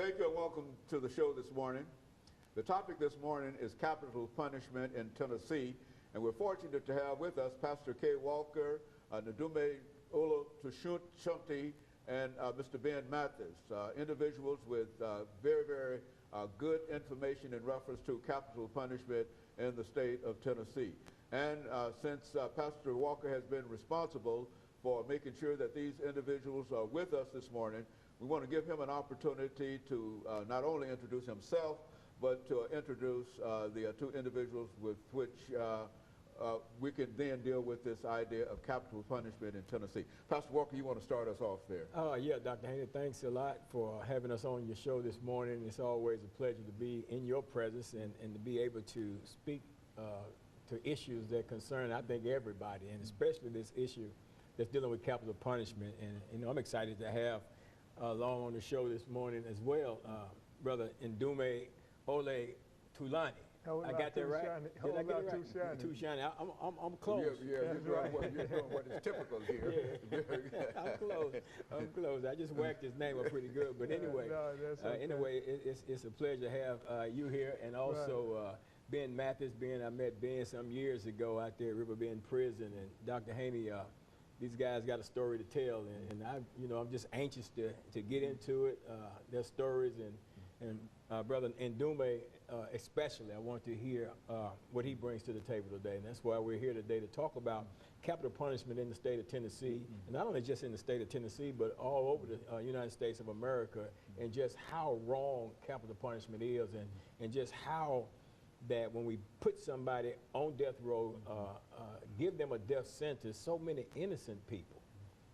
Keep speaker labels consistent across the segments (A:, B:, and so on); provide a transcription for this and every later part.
A: Thank you and welcome to the show this morning. The topic this morning is capital punishment in Tennessee, and we're fortunate to have with us Pastor KWalker, Ndume Tushunthe, and Mr. Ben Mathis, individuals with very good information in reference to capital punishment in the state of Tennessee. And since Pastor Walker has been responsible for making sure that these individuals are with us this morning, we want to give him an opportunity to not only introduce himself, but to introduce the two individuals with which we can then deal with this idea of capital punishment in Tennessee. Pastor Walker, you want to start us off there?
B: Yeah, Dr. Haney, thanks a lot for having us on your show this morning. It's always a pleasure to be in your presence and to be able to speak to issues that concern, I think, everybody, and especially this issue that's dealing with capital punishment. And you know, I'm excited to have along on the show this morning as well, Brother Ndume Tushunthe.
C: I
B: got that right?
C: Did I get it right?
B: Tushunthe. I'm close.
A: Yeah, you're doing what is typical here.
B: Yeah. I'm close. I just whacked his name up pretty good. But anyway,
C: okay.
B: Anyway, it's a pleasure to have you here, and also Ben Mathis. I met Ben some years ago out there at River Bend Prison, and Dr. Haney, these guys got a story to tell, and I'm just anxious to get into it, their stories, and Brother Ndume especially, I want to hear what he brings to the table today, and that's why we're here today to talk about capital punishment in the state of Tennessee, and not only just in the state of Tennessee, but all over the United States of America, and just how wrong capital punishment is, and just how that when we put somebody on death row, give them a death sentence, so many innocent people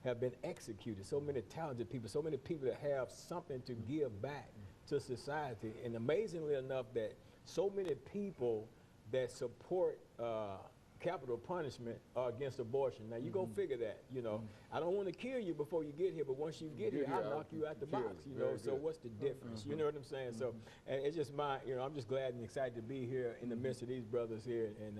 B: have been executed, so many talented people, so many people that have something to give back to society. And amazingly enough, that so many people that support capital punishment are against abortion. Now, you go figure that, I don't want to kill you before you get here, but once you get here, I'll knock you out the box, so what's the difference? You know what I'm saying? So, and it's just I'm just glad and excited to be here in the midst of these brothers here, and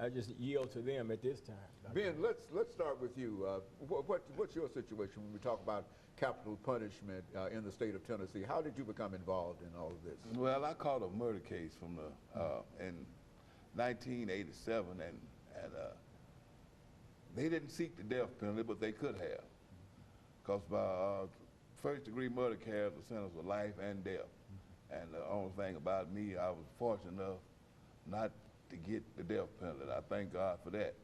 B: I just yield to them at this time.
A: Ben, let's start with you. What's your situation when we talk about capital punishment in the state of Tennessee? How did you become involved in all of this?
D: Well, I caught a murder case from in 1987, and they didn't seek the death penalty, but they could have, because by first-degree murder carries a sentence of life and death. And the only thing about me, I was fortunate enough not to get the death penalty. I thank God for that.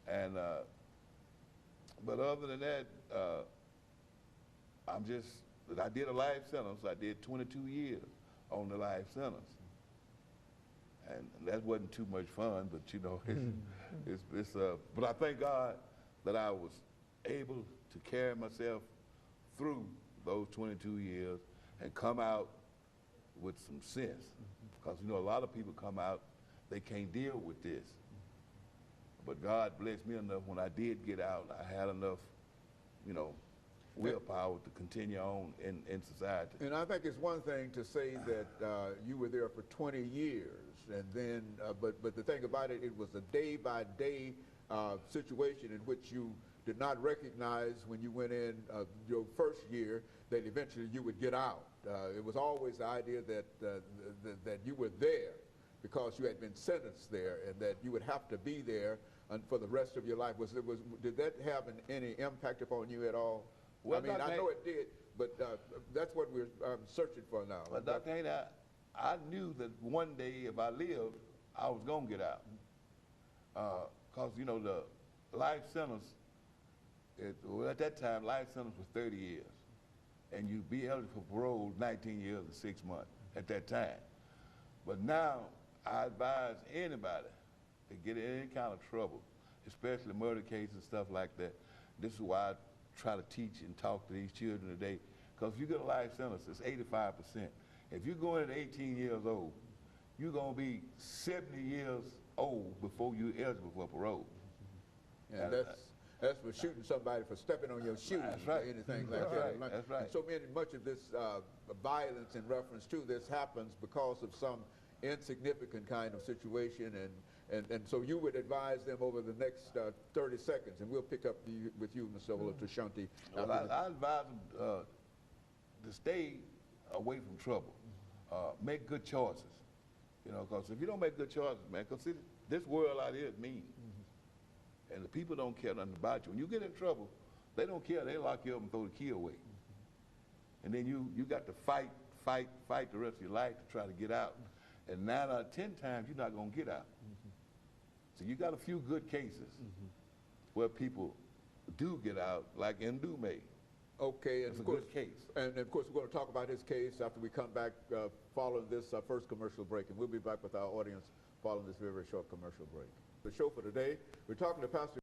D: And but other than that, I did a life sentence. I did 22 years on the life sentence. And that wasn't too much fun, but but I thank God that I was able to carry myself through those 22 years and come out with some sense. Because a lot of people come out, they can't deal with this. But God blessed me enough when I did get out, I had enough, willpower to continue on in society.
A: And I think it's one thing to say that you were there for 20 years, and then, but the thing about it, it was a day-by-day situation in which you did not recognize when you went in your first year that eventually you would get out. It was always the idea that you were there because you had been sentenced there, and that you would have to be there for the rest of your life. Did that have any impact upon you at all? Well, I mean, I know it did, but that's what we're searching for now.
D: But Dr. Haney, I knew that one day if I lived, I was going to get out. Because, the life sentence, at that time, life sentence was 30 years. And you'd be eligible for parole 19 years and 6 months at that time. But now, I advise anybody to get in any kind of trouble, especially murder cases and stuff like that. This is why I try to teach and talk to these children today, because if you get a life sentence, it's 85%. If you go in at 18 years old, you're going to be 70 years old before you're eligible for parole.
A: And that's for shooting somebody for stepping on your shoes, or anything like that.
D: That's right.
A: And so much of this violence in reference to this happens because of some insignificant kind of situation, and so you would advise them over the next 30 seconds, and we'll pick up with you, Mr. Tushunthe.
D: Well, I advise them to stay away from trouble. Make good choices. You know, because if you don't make good choices, man, because this world out here is mean. And the people don't care nothing about you. When you get in trouble, they don't care. They lock you up and throw the key away. And then you got to fight the rest of your life to try to get out. And 9 out of 10 times, you're not going to get out. So you got a few good cases where people do get out, like in Dume.
A: Okay, and
D: It's a
A: of course,
D: good case.
A: And of course, we're going to talk about his case after we come back following this first commercial break, and we'll be back with our audience following this very, very short commercial break. The show for today, we're talking to Pastor